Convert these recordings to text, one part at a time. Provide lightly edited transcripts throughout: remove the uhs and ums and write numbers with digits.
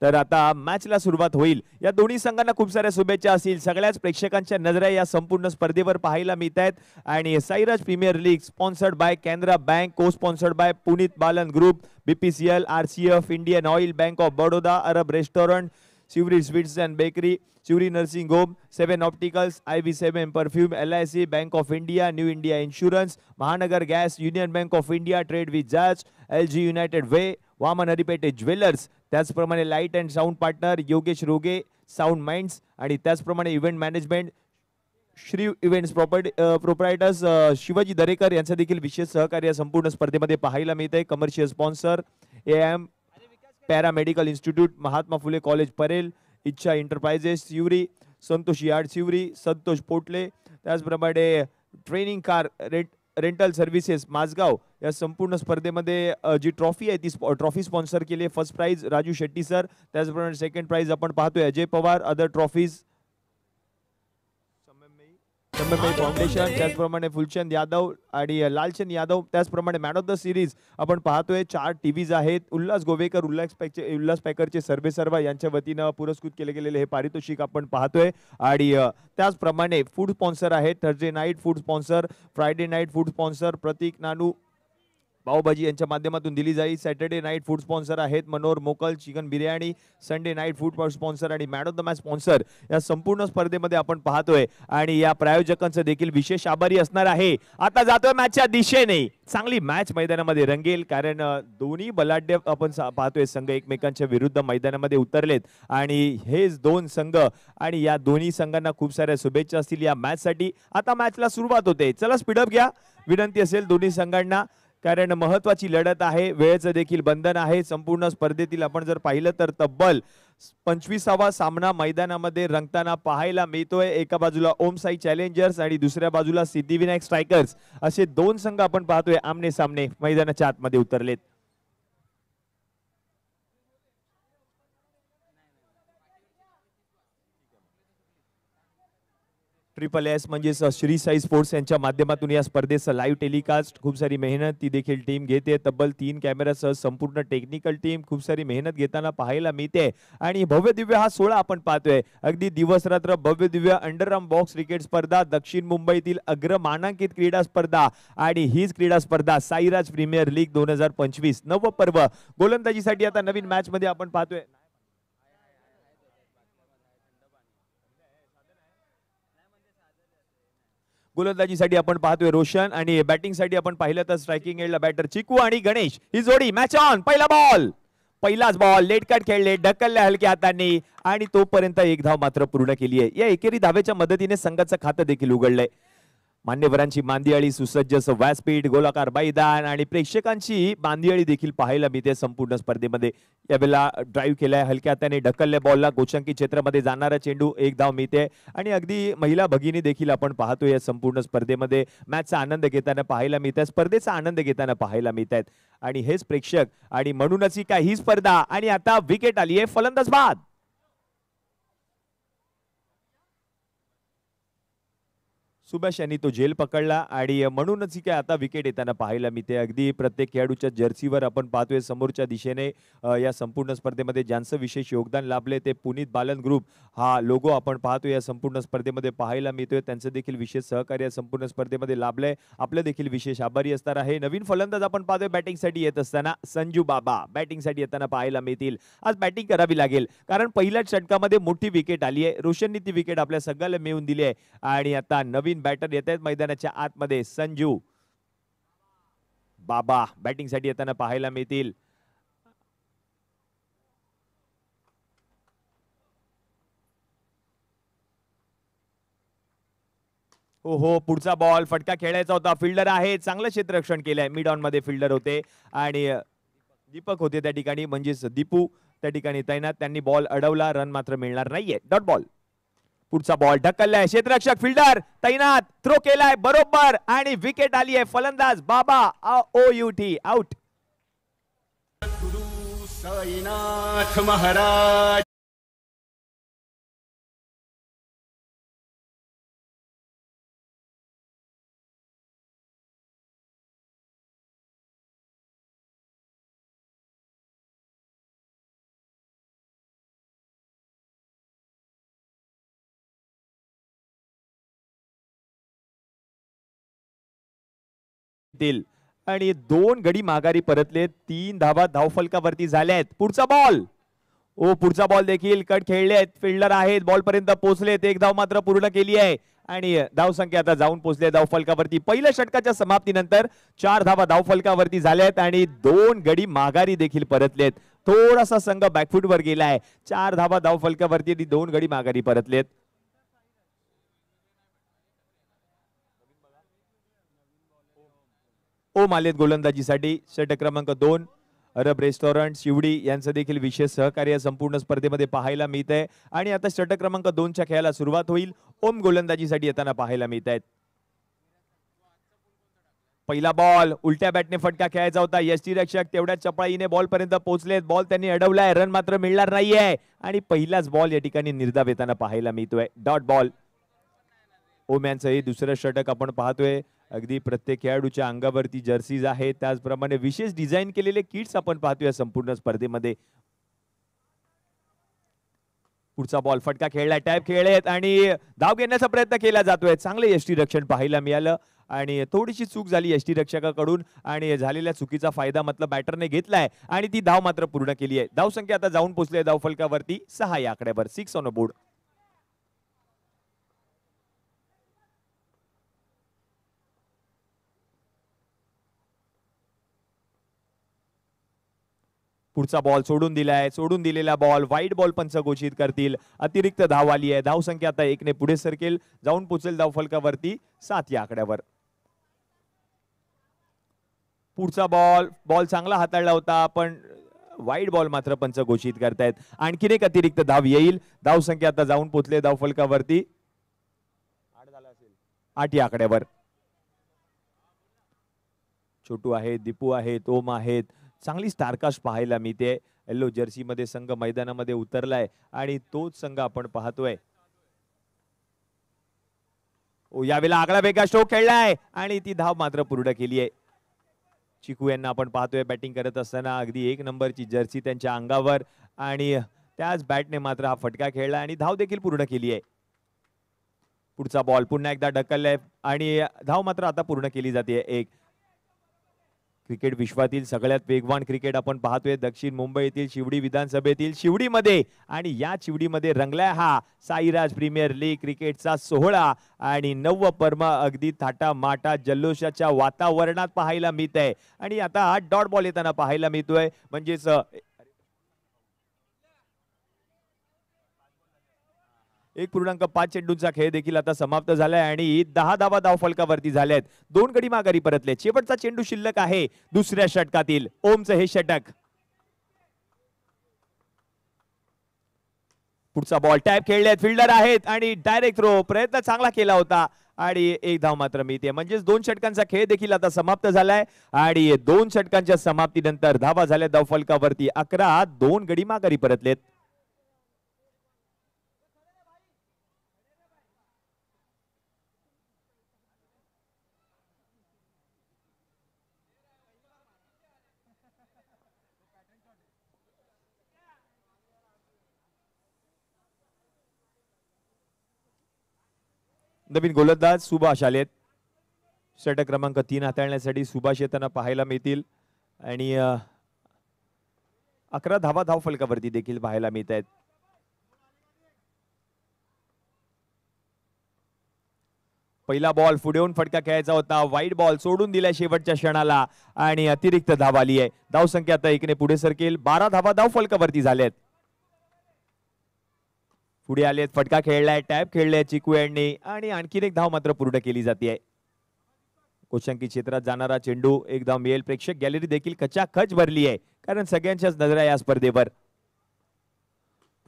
तर आता मॅचला सुरुवात होईल. या दोन्ही संघांना खूप साऱ्या शुभेच्छा असतील. सगळ्याच प्रेक्षकांच्या नजरा या संपूर्ण स्पर्धेवर पाहायला मिळत आहेत. आणि Sairaj Premier League sponsored by Canara Bank, co sponsored by Puneet Balan Group, BPCL, RCF, Indian Oil, Bank of Baroda, Arab Restaurant, Shivri Sweets and Bakery, Shivri Nursing Home, 7 Opticals, IV7 Perfume, LIC, Bank of India, New India Insurance, Mahanagar Gas, Union Bank of India, Trade with जज, LG United Way, Vaman Haripete Jewellers, त्याचप्रमाणे light and sound partner Yogesh Roge, Sound Minds, आणि त्याचप्रमाणे event management Shri Events proprietors Shivaji Darekar यांचं देखील विशेष सहकार्य संपूर्ण स्पर्धेमध्ये पाहायला मिळते. Commercial sponsor AM paramedical institute, Mahatma Phule College Parel, Ichha Enterprises Shivri, Santosh Yard Shivri, Santosh Potle, त्याचप्रमाणे training car rental services Mazgaon. या संपूर्ण स्पर्धेमध्ये जी ट्रॉफी आहे ती ट्रॉफी स्पॉन्सर केली आहे. First prize Raju Shetty sir, त्याचप्रमाणे सेकंड प्राइज आपण पाहतोय Ajay Pawar, other trophies foundation, त्याचप्रमाणे फुलचंद यादव आणि लालचंद यादव, त्याचप्रमाणे मॅन ऑफ द सिरीज आपण पाहतोय 4 टीव्हीज आहेत. उल्हास गोवेकर, उल्हास पॅकरचे सर्वे सर्वा यांच्या वतीनं पुरस्कृत केले गेलेले हे पारितोषिक आपण पाहतोय. आणि त्याचप्रमाणे फूड स्पॉन्सर आहेत. Thursday night food sponsor, Friday night food sponsor Prateek Nanu pav bhaji यांच्या माध्यमातून दिली जाईल. सॅटर्डे नाईट फूड स्पॉन्सर आहेत Manohar Mokal, chicken biryani, Sunday night food sponsor आणि man of the match sponsor या संपूर्ण स्पर्धेमध्ये आपण पाहतोय. आणि या प्रायोजकांचं देखील विशेष आभारी असणार आहे. आता जातोय मॅचच्या दिशेने. चांगली मॅच मैदानामध्ये रंगेल, कारण दोन्ही बलाढ्य आपण पाहतोय संघ एकमेकांच्या विरुद्ध मैदानामध्ये उतरलेत. आणि हेच दोन संघ, आणि या दोन्ही संघांना खूप साऱ्या शुभेच्छा असतील या मॅचसाठी. आता मॅचला सुरुवात होते. चला स्पीडअप घ्या, विनंती असेल दोन्ही संघांना, कारण महत्वाची लढत आहे. वेळेचं देखील बंधन आहे. संपूर्ण स्पर्धेतील आपण जर पाहिलं तर तब्बल 25वा सामना मैदानामध्ये रंगताना पाहायला मिळतोय. एका बाजूला ओम साई चॅलेंजर्स आणि दुसऱ्या बाजूला सिद्धिविनायक स्ट्रायकर्स असे दोन संघ आपण पाहतोय आमने सामने मैदानाच्या आतमध्ये उतरलेत. SSS म्हणजेच श्री साई स्पोर्ट्स यांच्या माध्यमातून या स्पर्धेचं लाईव्ह टेलिकास्ट, खूप सारी मेहनत ती देखील टीम घेते. तब्बल 3 कॅमेरासह संपूर्ण टेक्निकल टीम खूप सारी मेहनत घेताना पाहायला मिळते. आणि भव्य दिव्य हा सोहळा आपण पाहतोय. अगदी दिवस रात्र भव्य दिव्य अंडरआर्म बॉक्स क्रिकेट स्पर्धा, दक्षिण मुंबईतील अग्रमानांकित क्रीडा स्पर्धा, आणि हीच क्रीडा स्पर्धा साईराज प्रीमियर लीग 2025 नवपर्व. गोलंदाजीसाठी आता नवीन मॅच मध्ये आपण पाहतोय गोलंदाजीसाठी आपण पाहतोय रोशन, आणि बॅटिंगसाठी आपण पाहिलं तर स्ट्रायकिंग एंडला बॅटर चिकू आणि गणेश ही जोडी. Match on. पहिलाच बॉल लेट कट खेळले, ढकलल्या हलक्या हातांनी, आणि तोपर्यंत एक धाव मात्र पूर्ण केली आहे. या एकेरी धावेच्या मदतीने संघाचं खातं देखील उघडलंय. मान्यवरांची मांदियाळी, सुसज्ज व्यासपीठ, गोलाकार मैदान आणि प्रेक्षकांची मांदियाळी देखील पाहायला मिळते संपूर्ण स्पर्धेमध्ये. यावेळेला ड्राईव्ह केलाय हलक्या हाताने, ढकलल्या बॉलला गोचंकी क्षेत्रामध्ये जाणारा चेंडू, एक धाव मिळते. आणि अगदी महिला भगिनी देखील आपण पाहतो या संपूर्ण स्पर्धेमध्ये मॅचचा आनंद घेताना पाहायला मिळतात, स्पर्धेचा आनंद घेताना पाहायला मिळतात. आणि हेच प्रेक्षक, आणि म्हणूनच ही काय ही स्पर्धा. आणि आता विकेट आली आहे, फलंदाज बाद. सुभाष यांनी तो झेल पकडला, आणि म्हणूनच ही काय आता विकेट येताना पाहायला मिळते. अगदी प्रत्येक खेळाडूच्या जर्सीवर आपण पाहतोय समोरच्या दिशेने या संपूर्ण स्पर्धेमध्ये ज्यांचं विशेष योगदान लाभले ते पुनीत बालन ग्रुप हा लोगो आपण पाहतोय या संपूर्ण स्पर्धेमध्ये पाहायला मिळतोय. त्यांचं देखील विशेष सहकार्य संपूर्ण स्पर्धेमध्ये लाभलंय. आपलं देखील विशेष आभारी असणार आहे. नवीन फलंदाज आपण पाहतोय बॅटिंगसाठी येत असताना संजू बाबा बॅटिंगसाठी येताना पाहायला मिळतील. आज बॅटिंग करावी लागेल, कारण पहिल्याच षटकामध्ये मोठी विकेट आली आहे. रोशननी ती विकेट आपल्या सगळ्याला मिळवून दिली आहे. आणि आता नवीन बॅटर येत आहेत मैदानाच्या आतमध्ये. संजू बाबा बॅटिंगसाठी येताना पाहायला मिळतील. हो, पुढचा बॉल फटका खेळायचा होता. फिल्डर आहे, चांगलं क्षेत्ररक्षण केलंय. मिड ऑन मध्ये फिल्डर होते आणि दीपक होते त्या ठिकाणी, म्हणजेच दीपू त्या ठिकाणी तैनात. त्यांनी बॉल अडवला, रन मात्र मिळणार नाहीये. Dot ball. पुढचा बॉल ढकललाय, क्षेत्ररक्षक फिल्डर तैनात, थ्रो केलाय बरोबर, आणि विकेट आली आहे. फलंदाज बाबा OUT आउट. साईनाथ महाराज. येतील आणि 2 गडी माघारी परतले. 3 धावा धावफलकावरती झाल्यात. पुढचा बॉल पुढचा बॉल देखील कट खेळलेत. फिल्डर आहेत, बॉल पर्यंत पोहोचलेत. 1 धाव मात्र पूर्ण केली आहे आणि धावसंख्या आता जाऊन पोहोचले धावफलकावरती. पहिल्या षटकाच्या समाप्तीनंतर 4 धावा धावफलकावरती झाल्यात आणि 2 गडी माघारी देखील परतलेत. थोडासा संघ बॅकफुटवर गेलाय. 4 धावा धावफलकावरती आणि 2 गडी माघारी परतलेत. ओम आलेत गोलंदाजीसाठी. षटक क्रमांक 2 अरब रेस्टॉरंट शिवडी यांचं देखील विशेष सहकार्य संपूर्ण स्पर्धेमध्ये पाहायला मिळत आहे आणि आता षटक क्रमांक 2 च्या खेळाला सुरुवात होईल. ओम गोलंदाजीसाठी येताना पाहायला मिळत आहेत. पहिला बॉल उलट्या बॅटने फटका खेळायचा होता. यष्टीरक्षक तेवढ्या चपळाईने बॉल पर्यंत पोहोचलेत. बॉल त्यांनी अडवलाय. रन मात्र मिळणार नाहीये आणि पहिलाच बॉल या ठिकाणी निर्धाव येताना पाहायला मिळतोय. Dot ball. ओम यांचं हे दुसरं षटक आपण पाहतोय. अगदी प्रत्येक खेळाडूच्या अंगावरती जर्सीज आहेत. त्याचप्रमाणे विशेष डिझाईन केलेले किट्स आपण पाहतोय संपूर्ण स्पर्धेमध्ये. पुढचा बॉल फटका खेळलाय. टॅप खेळलेत आणि धाव घेण्याचा प्रयत्न केला जातोय. चांगले यष्टीरक्षण पाहायला मिळालं आणि थोडीशी चूक झाली यष्टीरक्षकाकडून आणि झालेल्या चुकीचा फायदा मतलब बॅटरने घेतलाय आणि ती धाव मात्र पूर्ण केली आहे. धावसंख्या आता जाऊन पोहोचली धावफलकावरती 6 या आकड्यावर. 6 ऑन अ बोर्ड. पुढचा बॉल सोडून दिलाय. सोडून दिलेला बॉल वाईड बॉल पंच घोषित करतील. अतिरिक्त धाव आली आहे. धावसंख्या आता 1 ने पुढे सरकेल. जाऊन पोहोचेल धावफलकावरती 7 या आकड्यावर. पुढचा बॉल चांगला हाताळला होता पण वाईड बॉल मात्र पंच घोषित करतायत. आणखीन एक अतिरिक्त धाव येईल. धावसंख्या आता जाऊन पोहोचले धावफलकावरती 8 या आकड्यावर. छोटू आहेत, दीपू आहेत, ओम आहेत. चांगली स्टारकास्ट पाहायला मिळते. येलो जर्सी मध्ये संघ मैदानामध्ये उतरलाय आणि तोच संघ आपण पाहतोय. यावेळेला आगळा वेगळा स्ट्रोक खेळलाय आणि ती धाव मात्र पूर्ण केली आहे. चिकू यांना आपण पाहतोय बॅटिंग करत असताना. अगदी 1 नंबरची जर्सी त्यांच्या अंगावर आणि त्याच बॅटने मात्र हा फटका खेळला आणि धाव देखील पूर्ण केली आहे. पुढचा बॉल पुन्हा एकदा ढकललाय आणि धाव मात्र आता पूर्ण केली जाते. 1 क्रिकेट विश्वातील सगळ्यात वेगवान क्रिकेट आपण पाहतोय दक्षिण मुंबईतील शिवडी विधानसभेतील शिवडीमध्ये आणि या शिवडीमध्ये रंगलाय हा साईराज प्रीमियर लीग क्रिकेटचा सोहळा आणि नवपर्म अगदी थाटा माटा जल्लोषाच्या वातावरणात पाहायला मिळत आहे आणि आता हा डॉट बॉल येताना पाहायला मिळतोय. म्हणजेच 1.5 चेंडूंचा खेळ देखील आता समाप्त झालाय आणि 10 धावा धावफलकावरती झाल्यात. 2 गडी माघारी परतले. शेवटचा चेंडू शिल्लक आहे दुसऱ्या षटकातील. ओमचं हे षटक. पुढचा बॉल टॅप खेळलेत. फिल्डर आहेत आणि डायरेक्ट थ्रो. प्रयत्न चांगला केला होता आणि 1 धाव मात्र मिळते. म्हणजेच 2 षटकांचा खेळ देखील आता समाप्त झालाय आणि 2 षटकांच्या समाप्तीनंतर धावा झाल्या धावफलकावरती 11. 2 गडी माघारी परतलेत. नवीन गोलंदाज सुभाष आलेत. षटक क्रमांक 3 हाताळण्यासाठी सुभाष येताना पाहायला मिळतील आणि 11 धावा धावफलकावरती देखील पाहायला मिळत आहेत. पहिला बॉल पुढे येऊन फटका खेळायचा होता. वाईड बॉल सोडून दिलाय शेवटच्या क्षणाला आणि अतिरिक्त धाव आली आहे. धावसंख्या आता 1 ने पुढे सरकेल. 12 धावा धावफलकावरती झाल्यात. पुढे आलेत. फटका खेळलाय. टॅप खेळलाय चिकू यांनी आणि आणखीन 1 धाव मात्र पूर्ण केली जाते. कोशंकी क्षेत्रात जाणारा चेंडू 1 धाव मिळेल. प्रेक्षक गॅलरी देखील खचाखच भरली आहे कारण सगळ्यांच्याच नजरा या स्पर्धेवर.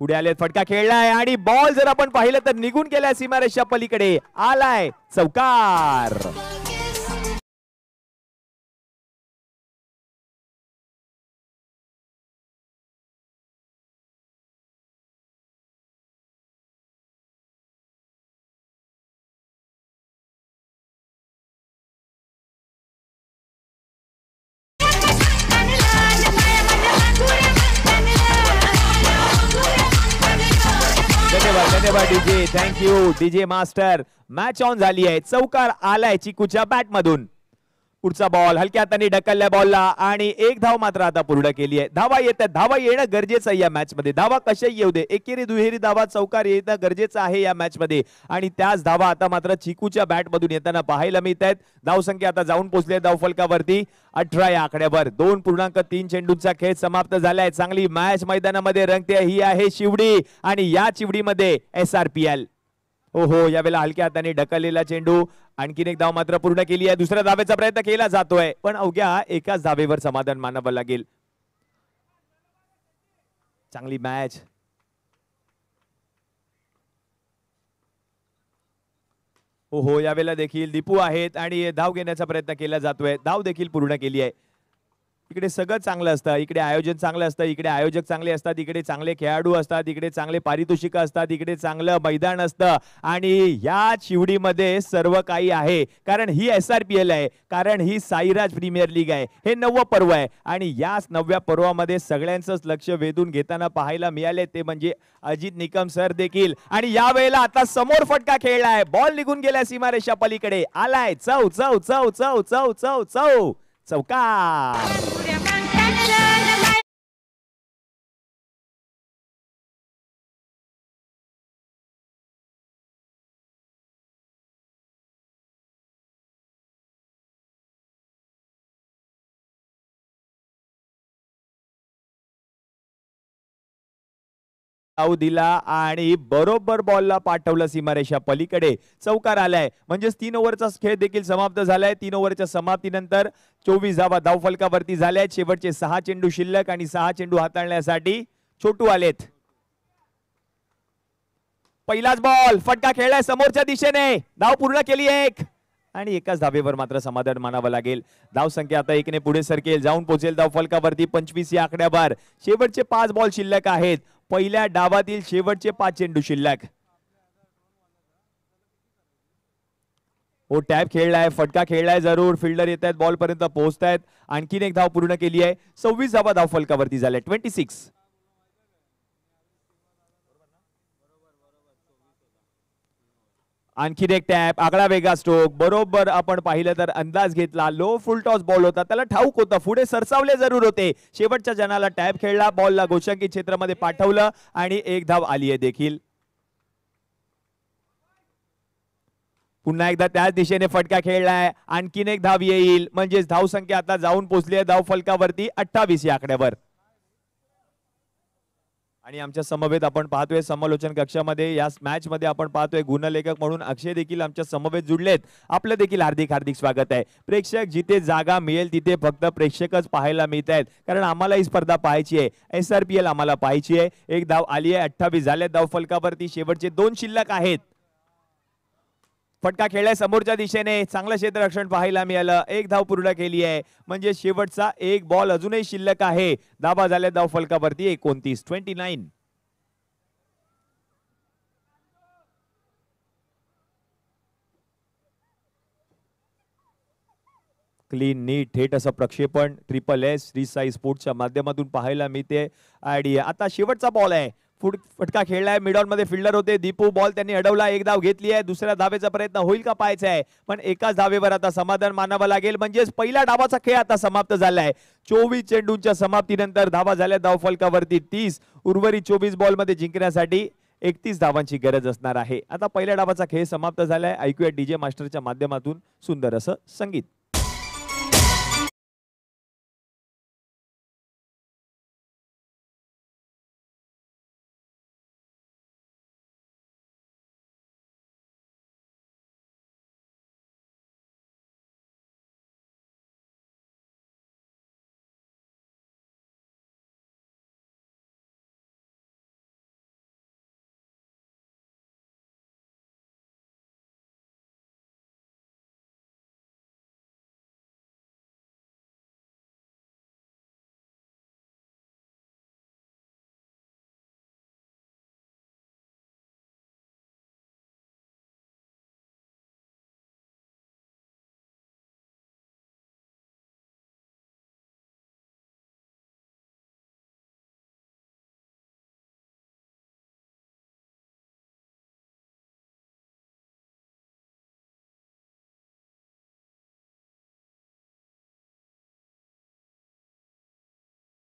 पुढे आलेत. फटका खेळलाय आणि बॉल जर आपण पाहिलं तर निघून गेलाय सीमारेषा पलीकडे. आलाय चौकार. धन्यवाद DJ. Thank you DJ master. Match on झाली आहे. चौकार आलाय चिकूच्या बॅट मधून. पुढचा बॉल हलक्या हाताने ढकलल्या बॉलला आणि एक धाव मात्र आता पूर्ण केली आहे. धावा येत आहेत, धावा येणं गरजेचं आहे या मॅच मध्ये. धावा कशा येऊ दे, एकेरी दुहेरी धावा चौकार येणं गरजेचं आहे या मॅच मध्ये आणि त्याच धावा आता मात्र चिकूच्या बॅट मधून येताना पाहायला मिळत आहेत. धावसंख्या आता जाऊन पोहोचली धाव फलकावरती 18 या आकड्यावर. 2.3 चेंडूंचा खेळ समाप्त झालाय. चांगली मॅच मैदानामध्ये रंगते. ही आहे शिवडी आणि या चिवडीमध्ये SRPL. हो यावेळेला हलक्या हाताने ढकललेला चेंडू. आणखीन एक धाव मात्र पूर्ण केली आहे. दुसऱ्या धावेचा प्रयत्न केला जातोय पण अवघ्या एकाच धावेवर समाधान मानावं लागेल. चांगली मॅच. हो यावेळेला देखील दीपू आहेत आणि धाव घेण्याचा प्रयत्न केला जातोय. धाव देखील पूर्ण केली आहे. इकडे सगळं चांगलं असतं, इकडे आयोजन चांगलं असतं, इकडे आयोजक चांगले असतात, इकडे चांगले खेळाडू असतात, इकडे चांगले पारितोषिक असतात, इकडे चांगलं मैदान असतं आणि या चिवडीमध्ये सर्व काही आहे. कारण ही SRPL आहे, कारण ही साईराज प्रीमियर लीग आहे. हे 9वं पर्व आहे आणि याच 9व्या पर्वामध्ये सगळ्यांचंच लक्ष वेधून घेताना पाहायला मिळाले ते म्हणजे अजित निकम सर देखील. आणि या वेळेला आता समोर फटका खेळलाय, बॉल निघून गेला सीमारेषा पलीकडे. आलाय चौ चौ चौ चौ चौ चौ चौ चौकार. धाव दिला आणि बरोबर बॉलला पाठवलं सीमारेषा पलीकडे. चौकार आलाय म्हणजेच 3 ओव्हरचा खेळ देखील समाप्त झालाय. 3 ओव्हरच्या समाप्तीनंतर 24 धावा धाव फलकावरती झाल्या. शेवटचे 6 चेंडू शिल्लक आणि 6 चेंडू हाताळण्यासाठी छोटू आलेत. पहिलाच बॉल फटका खेळलाय समोरच्या दिशेने. धाव पूर्ण केली एक आणि एकाच धावेवर मात्र समाधान मानावं लागेल. धाव संख्या आता 1 ने पुढे सरकेल, जाऊन पोहोचेल धाव फलकावरती 25 या आकड्यावर. शेवटचे 5 बॉल शिल्लक आहेत. पहिल्या डावातील शेवटचे 5 चेंडू शिल्लक. हो टॅप खेळलाय, फटका खेळलाय जरूर. फिल्डर येत आहेत, बॉल पर्यंत पोहोचतायत. आणखीन एक धाव पूर्ण केली आहे. 26 धावा धाव फलकावरती झाल्या. 26. आणखीन एक टॅप, आगळा वेगळा स्ट्रोक. बरोबर आपण पाहिलं तर अंदाज घेतला. लो फुल टॉस बॉल होता, त्याला ठाऊक होतं पुढे सरसावले जरूर होते. शेवटच्या जनाला टॅप खेळला, बॉलला गोशांकित क्षेत्रामध्ये पाठवलं आणि एक धाव आली आहे देखील. पुन्हा एकदा त्याच दिशेने फटका खेळलाय. आणखीन एक धाव येईल म्हणजेच धाव संख्या आता जाऊन पोहोचली आहे धाव फलकावरती 28 या आकड्यावर. आणि आमच्या समवेत आपण पाहतोय समालोचन कक्षामध्ये या मॅच मध्ये आपण पाहतोय गुणलेखक म्हणून अक्षय देखील आमच्या समवेत जुडलेत. आपलं देखील हार्दिक हार्दिक स्वागत आहे. प्रेक्षक जिथे जागा मिळेल तिथे फक्त प्रेक्षकच पाहायला मिळत आहेत, कारण आम्हाला ही स्पर्धा पाहायची आहे. SRPL आम्हाला पाहायची आहे. एक धाव आली आहे. 28 झाले धाव फलकावरती. शेवटचे 2 शिल्लक आहेत. फटका खेळलाय समोरच्या दिशेने. चांगलं क्षेत्ररक्षण पाहायला मिळालं. एक धाव पूर्ण केली आहे म्हणजे शेवटचा एक बॉल अजूनही शिल्लक आहे. धावा झाल्या धाव फलकावरती 29. 29. क्लीन नीट थेट असं प्रक्षेपण SSS श्री साई स्पोर्ट्सच्या माध्यमातून पाहायला मिळते. आणि आता शेवटचा बॉल आहे. फटका खेळलाय. मिडॉन मध्ये फिल्डर होते दीपू. बॉल त्यांनी अडवला. एक धाव घेतली आहे. दुसऱ्या धावेचा प्रयत्न होईल का पाहायचा आहे, पण एकाच धावेवर आता समाधान मानावं लागेल. म्हणजेच पहिल्या डावाचा खेळ आता समाप्त झालाय. 24 चेंडूंच्या समाप्तीनंतर धावा झाल्या धाव फलकावरती 30. उर्वरित 24 बॉल मध्ये जिंकण्यासाठी 31 धावांची गरज असणार आहे. आता पहिल्या डावाचा खेळ समाप्त झालाय. ऐकूया DJ मास्टरच्या माध्यमातून सुंदर असं संगीत.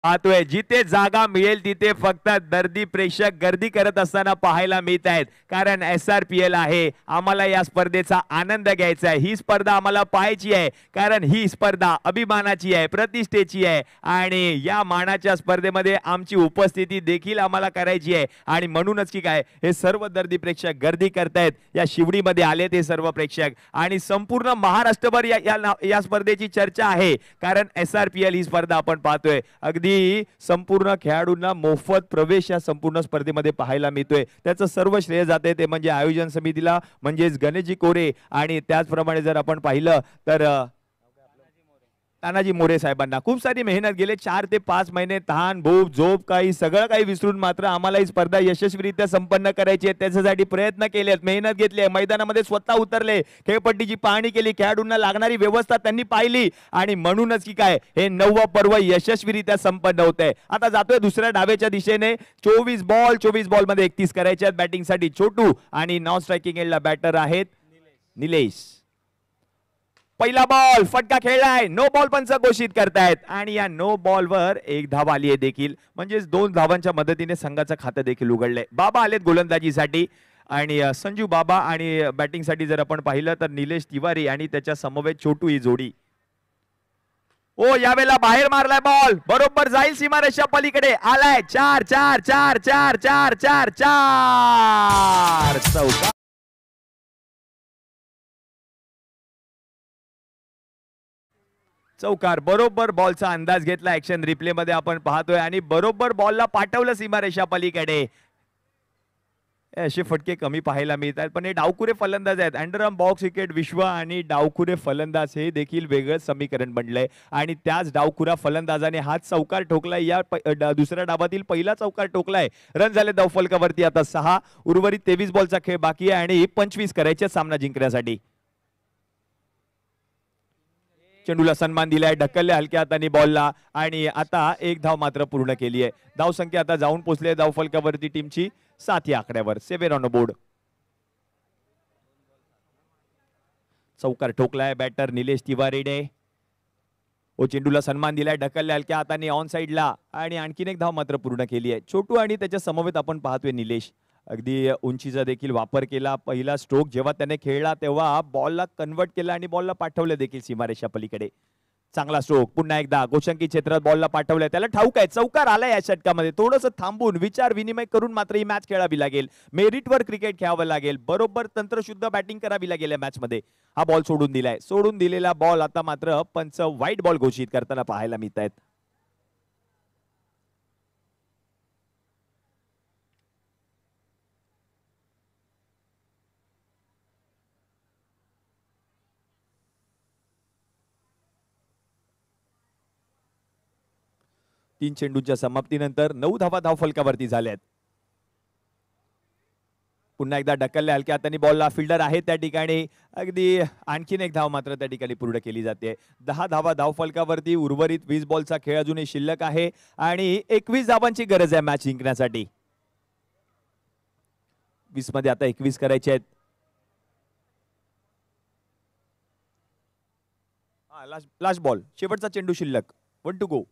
पाहतोय जिथे जागा मिळेल तिथे फक्त दर्दी प्रेक्षक गर्दी करत असताना पाहायला मिळत आहेत, कारण SRPL आहे. आम्हाला या स्पर्धेचा आनंद घ्यायचा आहे. ही स्पर्धा आम्हाला पाहायची आहे, कारण ही स्पर्धा अभिमानाची आहे, प्रतिष्ठेची आहे आणि या मानाच्या स्पर्धेमध्ये आमची उपस्थिती देखील आम्हाला करायची आहे. आणि म्हणूनच की काय हे सर्व दर्दी प्रेक्षक गर्दी करतायत. या शिवडीमध्ये आले ते सर्व प्रेक्षक आणि संपूर्ण महाराष्ट्रभर या स्पर्धेची चर्चा आहे, कारण SRPL ही स्पर्धा आपण पाहतोय. अगदी संपूर्ण खेळाडूंना मोफत प्रवेश या संपूर्ण स्पर्धेमध्ये पाहायला मिळतोय. त्याचं सर्व श्रेय जाते ते म्हणजे आयोजन समितीला, म्हणजेच गणेशजी कोरे. आणि त्याचप्रमाणे जर आपण पाहिलं तर तानाजी मोरे साहेबांना खूप सारी मेहनत गेले 4 ते 5 महिने तहान भूक झोप काही सगळं काही विसरून मात्र आम्हाला ही स्पर्धा यशस्वीरित्या संपन्न करायची आहे. त्याच्यासाठी प्रयत्न केलेत, मेहनत घेतली, मैदानामध्ये स्वतः उतरले, खेळपट्टीची पाहणी केली, खेळाडूंना लागणारी व्यवस्था त्यांनी पाहिली आणि म्हणूनच की काय हे 9वं पर्व यशस्वीरित्या संपन्न होतंय. आता जातोय दुसऱ्या डावेच्या दिशेने. 24 बॉल मध्ये 31 करायचे आहेत बॅटिंग साठी छोटू आणि नॉन स्ट्रायकिंग एंडला बॅटर आहेत निलेश. पहिला बॉल फटका खेळलाय, नो बॉल पंच घोषित करतायत आणि या नो बॉल वर एक धाव आली आहे देखील, म्हणजेच 2 धावांच्या मदतीने संघाचं खातं देखील उघडलंय. बाबा आलेत गोलंदाजीसाठी आणि संजू बाबा आणि बॅटिंग साठी जर आपण पाहिलं तर निलेश तिवारी आणि त्याच्या समवेत छोटू ही जोडी. ओ यावेळेला बाहेर मारलाय बॉल, बरोबर जाईल सीमारेषा पलीकडे, आलाय 4 4 4 4 4 4 4 चौका. चौकार, बरोबर बॉलचा अंदाज घेतला, ऍक्शन रिप्ले मध्ये आपण पाहतोय आणि बरोबर बॉलला पाठवलं सीमारेषा पलीकडे. असे फटके कमी पाहायला मिळतात, पण हे डावखुरे फलंदाज आहेत. अंडरआर्म बॉक्स विकेट विश्व आणि डावखुरे फलंदाज हे देखील वेगळंच समीकरण बनलंय आणि त्याच डावखुरा फलंदाजाने हाच चौकार ठोकलाय. या दुसऱ्या डावातील पहिला चौकार ठोकलाय. रन झाले धावफलकावरती आता 6. उर्वरित 23 बॉलचा खेळ बाकी आहे आणि 25 करायचे सामना जिंकण्यासाठी. चेंडूला सन्मान दिलाय, ढकलले हलक्या हाताने बॉलला आणि आता एक धाव मात्र पूर्ण केली आहे. धाव संख्या आता जाऊन पोहोचले धावफलकावरती टीमची 7 या आकड्यावर. 7 ऑन बोर्ड. चौकार ठोकलाय बॅटर निलेश तिवारीने. ओ चेंडूला सन्मान दिलाय, ढकलले हलक्या हाताने ऑन साइडला आणि आणखीन एक धाव मात्र पूर्ण केली आहे. छोटू आणि त्याच्या समवेत आपण पाहतोय निलेश. अगदी उंचीचा देखील वापर केला. पहिला स्ट्रोक जेव्हा त्याने खेळला तेव्हा बॉलला कन्वर्ट केला आणि बॉलला पाठवलं देखील सीमारेषा पलीकडे. चांगला स्ट्रोक, पुन्हा एकदा गोशंकी क्षेत्रात बॉलला पाठवलंय. त्याला ठाऊक आहे चौकार आलाय या षटकामध्ये. थोडंसं थांबून विचार विनिमय करून मात्र ही मॅच खेळावी लागेल. मेरिटवर क्रिकेट खेळावं लागेल. बरोबर तंत्रशुद्ध बॅटिंग करावी लागेल या मॅच मध्ये. हा बॉल सोडून दिलाय. सोडून दिलेला बॉल आता मात्र पंच व्हाईट बॉल घोषित करताना पाहायला मिळत आहेत. तीन चेंडूच्या समाप्तीनंतर 9 धावा धावफलकावरती झाल्यात. पुन्हा एकदा ढकलल्या हलक्या हाताने बॉलला, फिल्डर आहे त्या ठिकाणी. अगदी आणखीन एक धाव मात्र त्या ठिकाणी पूर्ण केली जाते. 10 धावा धावफलकावरती. उर्वरित 20 बॉलचा खेळ अजूनही शिल्लक आहे आणि 21 धावांची गरज आहे मॅच जिंकण्यासाठी. 20 मध्ये आता 21 करायचे आहेत. लास्ट बॉल, शेवटचा चेंडू शिल्लक. 1 टू गो.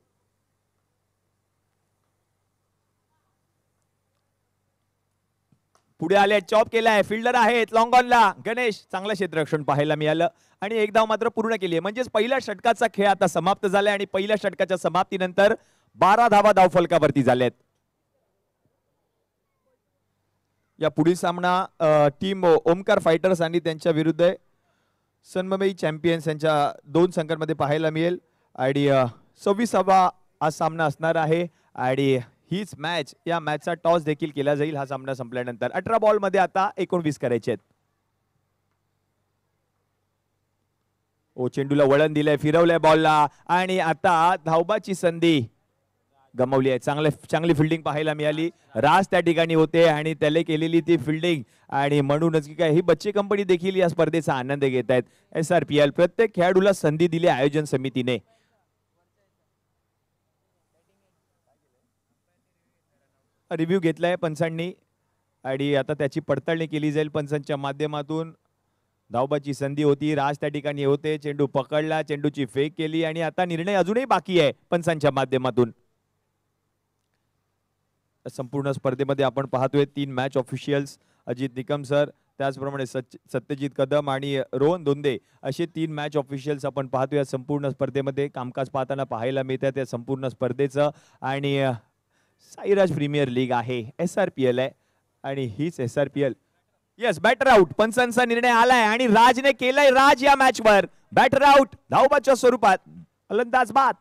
पुढे आले, चॉप केलाय, फिल्डर आहेत लॉंग ऑनला. गणेश, चांगलं क्षेत्ररक्षण पाहायला मिळालं आणि एक धाव मात्र पूर्ण केली आहे. म्हणजेच पहिल्या षटकाचा खेळ आता समाप्त झालाय आणि पहिल्या षटकाच्या समाप्तीनंतर 12 धावा धावफलकावरती झाल्यात. या पुढील सामना टीम ओमकार फायटर्स आणि त्यांच्या विरुद्ध सनमई चॅम्पियन्स यांच्या 2 संघांमध्ये पाहायला मिळेल आणि 26वा हा सामना असणार आहे आणि हीच मॅच, या मॅचचा टॉस देखील केला जाईल हा सामना संपल्यानंतर. 18 बॉल मध्ये आता 19 करायचे आहेत. ओ चेंडूला वळण दिलंय, फिरवलंय बॉलला आणि आता धावबाची संधी गमावली आहे. चांगली फिल्डिंग पाहायला मिळाली. राज त्या ठिकाणी होते आणि त्याला केलेली ती फिल्डिंग आणि म्हणूनच की काय ही बच्चे कंपनी देखील या स्पर्धेचा आनंद घेत आहेत. SRPL प्रत्येक खेळाडूला संधी दिली आयोजन समितीने. रिव्ह्यू घेतलाय पंचांनी आणि आता त्याची पडताळणी केली जाईल पंचांच्या माध्यमातून. धावबाची संधी होती, राज त्या ठिकाणी होते, चेंडू पकडला, चेंडूची फेक केली आणि आता निर्णय अजूनही बाकी आहे पंचांच्या माध्यमातून. संपूर्ण स्पर्धेमध्ये आपण पाहतोय 3 match officials Ajit Nikam sir, त्याचप्रमाणे सत्यजित कदम आणि रोहन दोंदे असे 3 मॅच ऑफिशियल्स आपण पाहतोय या संपूर्ण स्पर्धेमध्ये कामकाज पाहताना पाहायला मिळतात या संपूर्ण स्पर्धेचं. आणि साईराज प्रीमियर लीग आहे, SRPL आहे आणि हीच SRPL. येस, बॅटर आउट, पंचांचा निर्णय आलाय आणि राजने केलंय राज या मॅचवर. बॅटर आउट धावबाच्या स्वरूपात, फलंदाज बाद.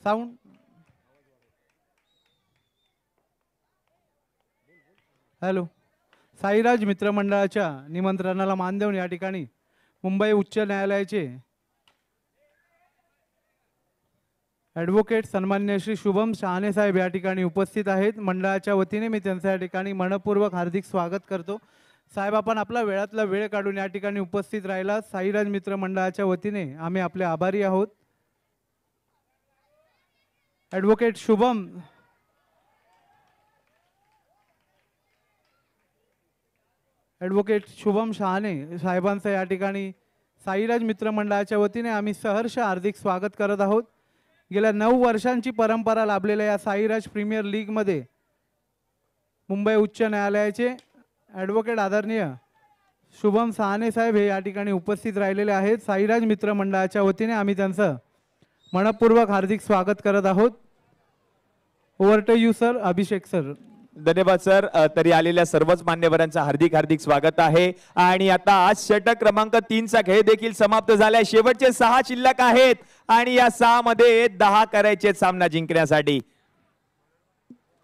Sound hello. साईराज मित्रमंडळाच्या निमंत्रणाला मान देऊन या ठिकाणी मुंबई उच्च न्यायालयाचे ॲडव्होकेट सन्मान्य श्री शुभम शहाणे साहेब या ठिकाणी उपस्थित आहेत. मंडळाच्या वतीने मी त्यांच्या या ठिकाणी मनपूर्वक हार्दिक स्वागत करतो. साहेब, आपण आपला वेळातला वेळ काढून या ठिकाणी उपस्थित राहिला. साईराज मित्र मंडळाच्या वतीने आम्ही आपले आभारी आहोत. ॲडव्होकेट शुभम शहाणे साहेबांचं या ठिकाणी साईराज मित्र मंडळाच्या वतीने आम्ही सहर्ष हार्दिक स्वागत करत आहोत. गेल्या 9 वर्षांची परंपरा लाभलेल्या या साईराज प्रीमियर लीगमध्ये मुंबई उच्च न्यायालयाचे ॲडव्होकेट आदरणीय शुभम शहाणे साहेब हे या ठिकाणी उपस्थित राहिलेले आहेत. साईराज मित्र मंडळाच्या वतीने आम्ही त्यांचं मनपूर्वक हार्दिक स्वागत करत आहोत. Over to you sir. Abhishek sir. धन्यवाद सर. तरी आलेल्या सर्वच मान्यवरांचं हार्दिक हार्दिक स्वागत आहे. आणि आता आज षटक क्रमांक 3 चा खेळ देखील समाप्त झालाय. शेवटचे 6 शिल्लक आहेत आणि या 6 मध्ये 10 करायचे सामना जिंकण्यासाठी.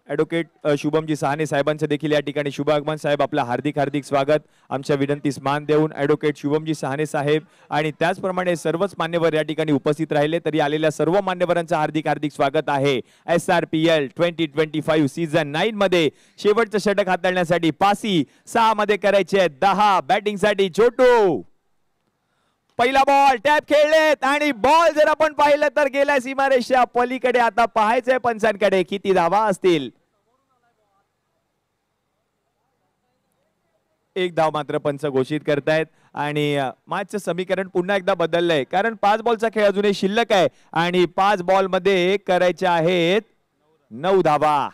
ॲडव्होकेट शुभमजी शहाणे साहेबांचं देखील या ठिकाणी शुभ आगमन. साहेब, आपलं हार्दिक हार्दिक स्वागत. आमच्या विनंतीस मान देऊन ॲडव्होकेट शुभमजी शहाणे साहेब आणि त्याचप्रमाणे सर्वच मान्यवर या ठिकाणी उपस्थित राहिले. तरी आलेल्या सर्व मान्यवरांचं हार्दिक हार्दिक स्वागत आहे. SRPL 2025 सीझन 9 मध्ये शेवटचं षटक हाताळण्यासाठी पासी 6 मध्ये करायचे 10. बॅटिंगसाठी छोटू. पहिला बॉल टॅप खेळलेत आणि बॉल जर आपण पाहिलं तर गेल्या सीमारेषा पलीकडे. आता पाहायचंय पंचांकडे किती धावा असतील. 1 धाव मात्र पंच घोषित करतायत आणि मॅचचं समीकरण पुन्हा एकदा बदललंय, कारण 5 बॉलचा खेळ अजूनही शिल्लक आहे आणि 5 बॉल मध्ये करायच्या आहेत 9 धावा.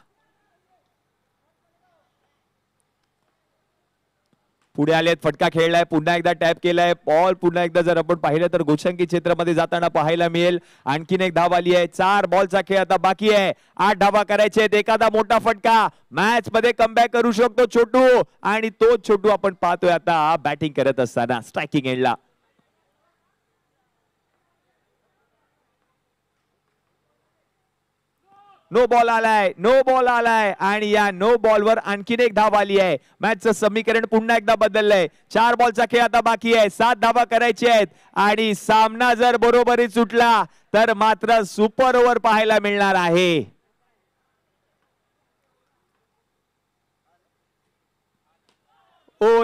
पुढे आलेत. फटका खेळलाय. पुन्हा एकदा टॅप केलाय. बॉल पुन्हा एकदा जर आपण पाहिलं तर गोचंकी क्षेत्रामध्ये जाताना पाहायला मिळेल. आणखीन एक धाव आली आहे. 4 बॉलचा खेळ आता बाकी आहे. 8 धावा करायचे आहेत. एखादा मोठा फटका मॅच मध्ये कमबॅक करू शकतो छोटू आणि तोच छोटू आपण पाहतोय आता बॅटिंग करत असताना स्ट्रायकिंग एंडला. नो बॉल आलाय आणि या नो बॉलवर आणखीन एक धाव आली आहे. मॅचचं समीकरण पुन्हा एकदा बदललंय. 4 बॉलचा खेळ आता बाकी आहे. 7 धावा करायचे आहेत आणि सामना जर बरोबरीत सुटला तर मात्र सुपर ओव्हर पाहायला मिळणार आहे.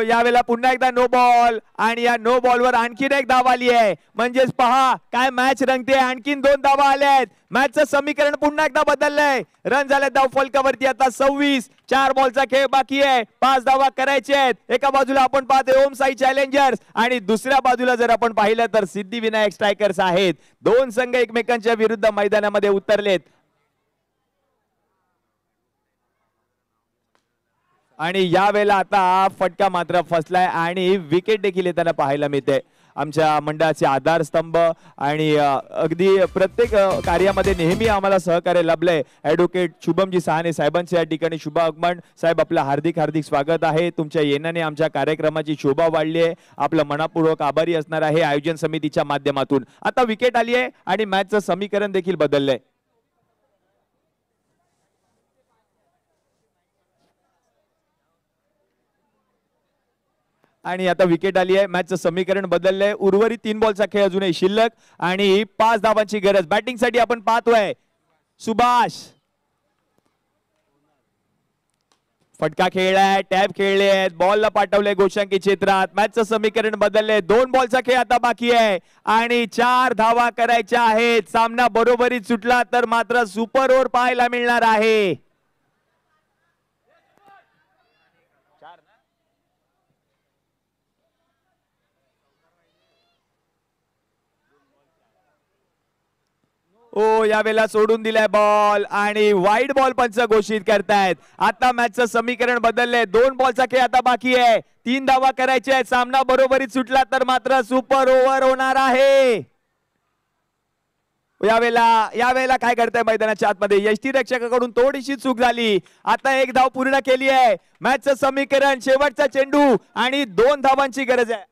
यावेळेला पुन्हा एकदा नो बॉल आणि या नो बॉलवर आणखीन एक धाव आली आहे. म्हणजेच पहा काय मॅच रंगते. आणखीन 2 धावा आल्या आहेत. मॅचचं समीकरण पुन्हा एकदा बदललंय. रन झाले धाव फलकावरती आता 26. 4 बॉलचा खेळ बाकी आहे. 5 धावा करायचे आहेत. एका बाजूला आपण पाहतोय ओम साई चॅलेंजर्स आणि दुसऱ्या बाजूला जर आपण पाहिलं तर सिद्धिविनायक स्ट्रायकर्स आहेत. 2 संघ एकमेकांच्या विरुद्ध मैदानामध्ये उतरलेत आणि यावेळेला आता फटका मात्र फसलाय आणि विकेट देखील येताना पाहायला मिळते. आमच्या मंडळाचे आधारस्तंभ आणि अगदी प्रत्येक कार्यामध्ये नेहमी आम्हाला सहकार्य लाभलंय ॲडव्होकेट शुभमजी शहाणे साहेबांचे या ठिकाणी शुभ आगमन. साहेब, आपलं हार्दिक हार्दिक स्वागत आहे. तुमच्या येण्याने आमच्या कार्यक्रमाची शोभा वाढली आहे. आपलं मनापूर्वक आभारी असणार आहे आयोजन समितीच्या माध्यमातून. आता विकेट आली आहे आणि मॅचचं समीकरण देखील बदललंय. आणि आता विकेट आली आहे. मॅचचं समीकरण बदललंय. उर्वरित 3 बॉलचा खेळ अजूनही शिल्लक आणि 5 धावांची गरज. बॅटिंगसाठी आपण पाहतोय सुभाष. फटका खेळलाय. टॅप खेळले आहेत. बॉलला पाठवले गोशांकी क्षेत्रात. मॅचचं समीकरण बदललंय. 2 बॉलचा खेळ आता बाकी आहे आणि 4 धावा करायच्या आहेत. सामना बरोबरीत सुटला तर मात्र सुपर ओव्हर पाहायला मिळणार आहे. यावेळेला सोडून दिलाय बॉल आणि वाईड बॉल पंच घोषित करतायत. आता मॅचचं समीकरण बदललंय. 2 बॉलचा खेळ आता बाकी आहे. 3 धावा करायचे आहेत. सामना बरोबरीत सुटला तर मात्र सुपर ओव्हर होणार आहे. यावेळेला काय करताय मैदानाच्या आतमध्ये यष्टीरक्षकाकडून थोडीशी चूक झाली. आता 1 धाव पूर्ण केली आहे. मॅचचं समीकरण शेवटचा चेंडू आणि 2 धावांची गरज आहे.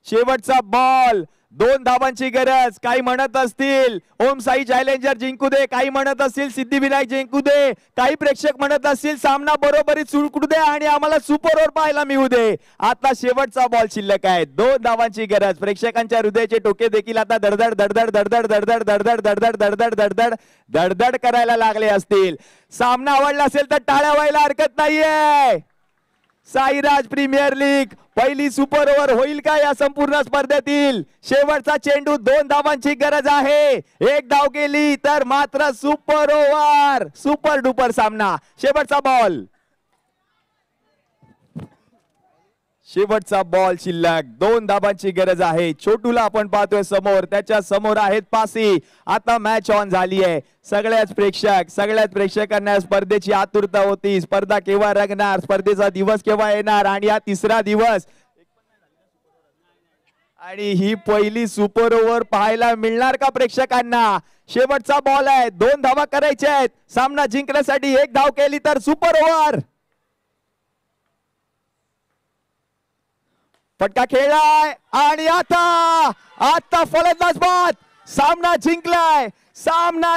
शेवटचा बॉल, 2 धावांची गरज. काही म्हणत असतील ओम साई चॅलेंजर जिंकू दे, काही म्हणत असतील सिद्धिविनायक जिंकू दे, काही प्रेक्षक म्हणत असतील सामना बरोबरीत सुटू दे आणि आम्हाला सुपर ओव्हर पाहायला मिळू दे. आता शेवटचा बॉल शिल्लक आहे, 2 धावांची गरज. प्रेक्षकांच्या हृदयाचे टोके देखील आता धडधड धडधड धडधड धडधड धडधड धडधड धडधड धडधड धडधड करायला लागले असतील. सामना आवडला असेल तर टाळ्या व्हायला हरकत नाहीये. साईराज प्रीमियर लीग पहिली सुपर ओव्हर होईल का या संपूर्ण स्पर्धेतील? शेवटचा चेंडू, 2 धावांची गरज आहे. 1 धाव गेली तर मात्र सुपर ओव्हर, सुपर डुपर सामना. शेवटचा बॉल, शेवटचा बॉल शिल्लक, 2 धावांची गरज आहे. छोटूला आपण पाहतोय समोर, त्याच्या समोर आहेत पासी. आता मॅच ऑन झाली आहे. सगळ्याच प्रेक्षकांना स्पर्धेची आतुरता होती. स्पर्धा केव्हा रंगणार, स्पर्धेचा दिवस केव्हा येणार आणि हा 3रा दिवस आणि ही पहिली सुपर ओव्हर पाहायला मिळणार का प्रेक्षकांना? शेवटचा बॉल आहे, 2 धावा करायच्या आहेत. सामना जिंकण्यासाठी 1 धाव केली तर सुपर ओव्हर. फटका खेळलाय आणि आता फलंदाज बाद. सामना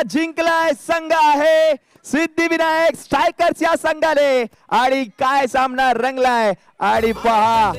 जिंकलाय संघ आहे सिद्धिविनायक स्ट्रायकर्स या संघाने. आणि काय सामना रंगलाय आणि पहा